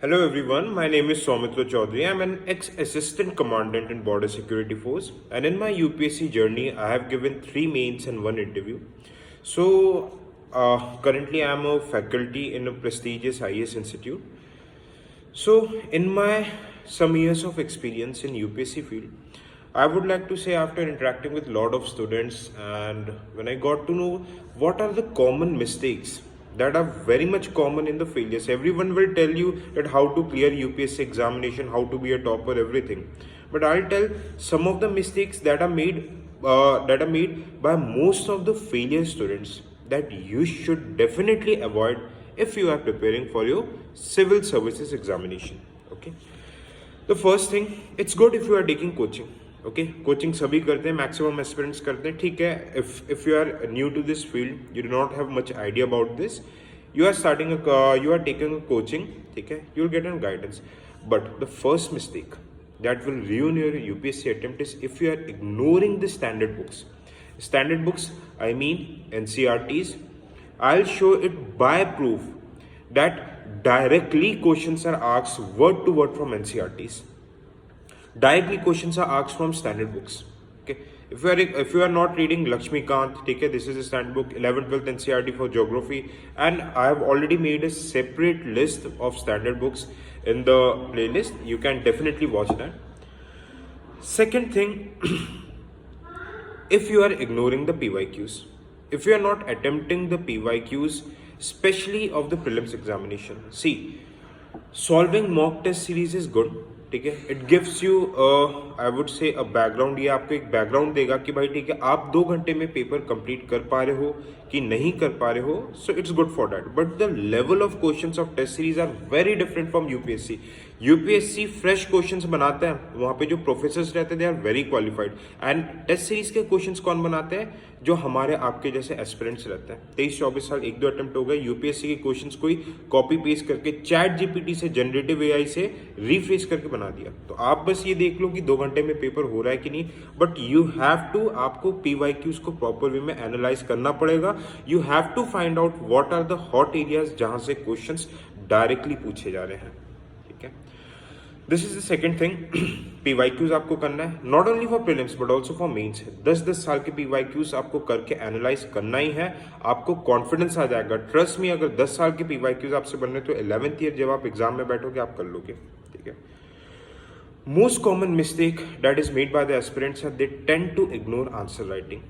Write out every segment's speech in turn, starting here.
Hello everyone, my name is Soumitra Chaudhary. I'm an ex-assistant commandant in Border Security Force, and in my UPSC journey, I have given 3 mains and 1 interview. Currently I'm a faculty in a prestigious IAS institute. So, in my some years of experience in UPSC field, I would like to say after interacting with lot of students and when I got to know what are the common mistakes that are very much common in the failures. Everyone will tell you that how to clear UPSC examination, how to be a topper, everything. But I'll tell some of the mistakes that are made by most of the failure students that you should definitely avoid if you are preparing for your civil services examination. Okay. The first thing, it's good if you are taking coaching. Okay coaching सभी करते हैं, maximum aspirants करते हैं, ठीक है. If you are new to this field, you do not have much idea about this, you are taking a coaching, ठीक है, you will get an guidance. But the first mistake that will ruin your UPSC attempt is if you are ignoring the standard books. Standard books, I mean NCERTs. I'll show it by proof that directly questions are asked word to word from NCERTs. Directly questions are asked from standard books. Okay, if you are not reading Lakshmikant, okay, this is a standard book, 11th 12th NCERT for geography, and I have already made a separate list of standard books in the playlist. You can definitely watch that. Second thing, if you are ignoring the PYQs, if you are not attempting the PYQs, especially of the prelims examination, see, solving mock test series is good, ठीक है. It gives you I would say a background. ये आपको एक background देगा कि भाई ठीक है आप 2 घंटे में पेपर कंप्लीट कर पा रहे हो कि नहीं कर पा रहे हो. So it's good for that. But the level of questions of test series are very different from UPSC. UPSC fresh questions बनाते हैं, वहां पे जो प्रोफेसर्स रहते हैं they are very qualified. And test series के क्वेश्चंस कौन बनाते हैं? जो हमारे आपके जैसे एस्पिरेंट्स रहते हैं. 23-24 साल 1-2 अटेम्प्ट हो गए, यूपीएससी के क्वेश्चंस कोई कॉपी पेस्ट करके चैट जीपीटी से, जनरेटिव एआई से रिफ्रेश करके बना दिया. तो आप बस ये देख लो कि 2 घंटे में पेपर हो रहा है कि नहीं. बट यू हैव टू, आपको पीवाईक्यूज को प्रॉपर वे में एनालाइज करना पड़ेगा. You have to find out what are the hot areas जहां से क्वेश्चंस डायरेक्टली पूछे जा रहे हैं. ठीक है, this is the second thing. PYQs आपको करना है, not only for prelims but also for mains. 10-10 साल के पीवाईक्यूज आपको करके एनालाइज करना ही है. आपको कॉन्फिडेंस आ जाएगा. ट्रस्ट मी, अगर 10 साल के पीवाईक्यूज आपसे बनने तो 11th ईयर जब आप एग्जाम में बैठोगे आप कर लोगे. ठीक है. Most common mistake that is made by the aspirants है they tend to ignore answer writing.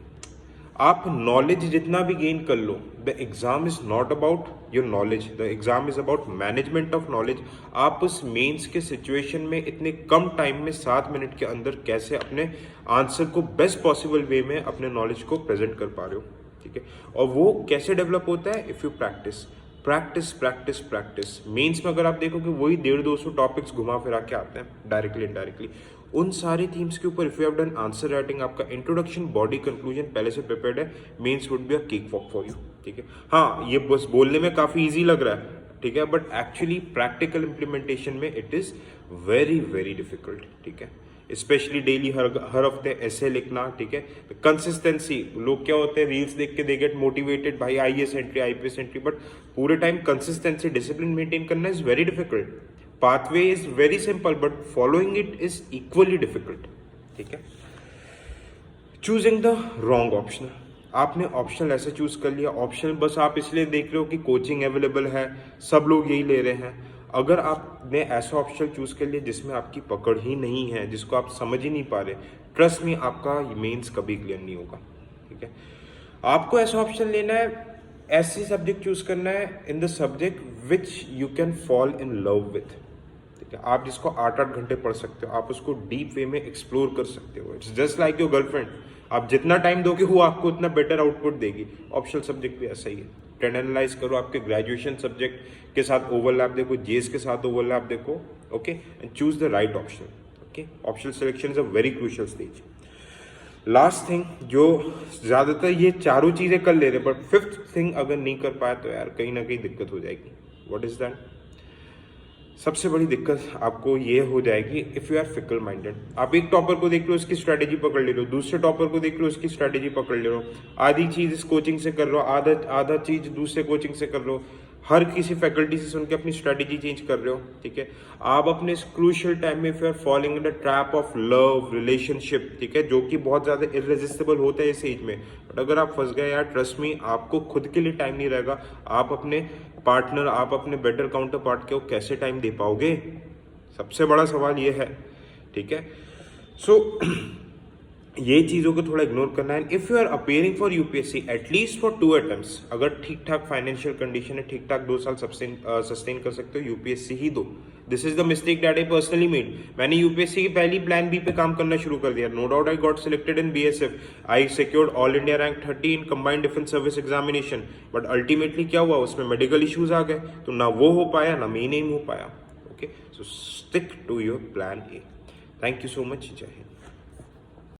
आप नॉलेज जितना भी गेन कर लो, the exam is not about your knowledge, the exam is about management of knowledge. आप उस mains के situation में इतने कम टाइम में 7 मिनट के अंदर कैसे अपने आंसर को बेस्ट पॉसिबल वे में अपने नॉलेज को प्रेजेंट कर पा रहे हो. ठीक है, और वो कैसे डेवलप होता है? If you practise practise practise practise. Mains में अगर आप देखोगे वही 150-200 टॉपिक्स घुमा फिरा के आते हैं डायरेक्टली इनडायरेक्टली. उन सारी थीम्स के ऊपर if you have done answer writing, आपका इंट्रोडक्शन, बॉडी, कंक्लूजन पहले से प्रिपेयर्ड है, mains would be a cakewalk for you. ठीक है. हाँ, ये बस बोलने में काफी इजी लग रहा है, ठीक है, बट एक्चुअली प्रैक्टिकल इंप्लीमेंटेशन में it is very very difficult. ठीक है, स्पेशली डेली हर हफ्ते ऐसे लिखना. ठीक है, कंसिस्टेंसी. लोग क्या होते हैं, रील्स देख के दे गेट मोटिवेटेड, भाई IAS entry, IPS entry, but पूरे टाइम कंसिस्टेंसी, डिसिप्लिन मेंटेन करना is very difficult. Pathway is very simple but following it is equally difficult. ठीक है. Choosing the wrong option. आपने ऑप्शनल ऐसे choose कर लिया, optional बस आप इसलिए देख रहे हो कि कोचिंग अवेलेबल है, सब लोग यही ले रहे हैं. अगर आपने ऐसा ऑप्शन चूज कर लिया जिसमें आपकी पकड़ ही नहीं है, जिसको आप समझ ही नहीं पा रहे, ट्रस्ट मी आपका मेंस कभी क्लियर नहीं होगा. ठीक है. आपको ऐसा ऑप्शन लेना है, ऐसी सब्जेक्ट चूज करना है in the subject which you can fall in love with. ठीक है, आप जिसको 8-8 घंटे पढ़ सकते हो, आप उसको डीप वे में एक्सप्लोर कर सकते हो. It's just like your girlfriend. आप जितना टाइम दोगे वो आपको उतना बेटर आउटपुट देगी. ऑप्शनल सब्जेक्ट भी ऐसा ही है. ट्रेंड एनालाइज करो, आपके ग्रेजुएशन सब्जेक्ट के साथ ओवरलैप देखो, जेएस के साथ ओवरलैप देखो. Okay, and choose the right option. Okay, optional selection is a very crucial stage. Last thing, जो ज्यादातर ये चारों चीजें कर ले रहे बट 5th थिंग अगर नहीं कर पाए तो यार कहीं ना कहीं दिक्कत हो जाएगी. What is that? सबसे बड़ी दिक्कत आपको ये हो जाएगी if you are fickle minded. आप एक टॉपर को देख लो, उसकी स्ट्रेटेजी पकड़ ले लो, दूसरे टॉपर को देख लो, उसकी स्ट्रेटेजी पकड़ ले लो, आधी चीज इस कोचिंग से कर लो, आधा चीज दूसरे कोचिंग से कर लो. हर किसी फैकल्टी से सुन के अपनी स्ट्रेटेजी चेंज कर रहे हो, ठीक है। आप अपने इस क्रूशियल टाइम में फिर following in the trap of love relationship, ठीक है, जो कि बहुत ज़्यादा इररेजिस्टिबल होता है इस एज में। बट अगर आप फंस गए यार, ट्रस्ट मी, आपको खुद के लिए टाइम नहीं रहेगा। आप अपने पार्टनर, आप अपने बेटर काउंटर पार्ट को कैसे टाइम दे पाओगे, सबसे बड़ा सवाल ये है, ठीक है। सो ये चीज़ों को थोड़ा इग्नोर करना है। If you are appearing for UPSC at least for 2 attempts, अगर ठीक ठाक फाइनेंशियल कंडीशन है, ठीक ठाक 2 साल सस्टेन कर सकते हो, यूपीएससी ही दो। This is the mistake that I personally made. मैंने यूपीएससी की पहली प्लान बी पे काम करना शुरू कर दिया। No doubt I got selected in BSF, I secured all India rank 30 in combined defence service examination. But ultimately क्या हुआ, उसमें मेडिकल इश्यूज आ गए, तो ना वो हो पाया, ना मेन एम हो पाया। Okay, so stick to your plan A. Thank you so much, जय हिंद।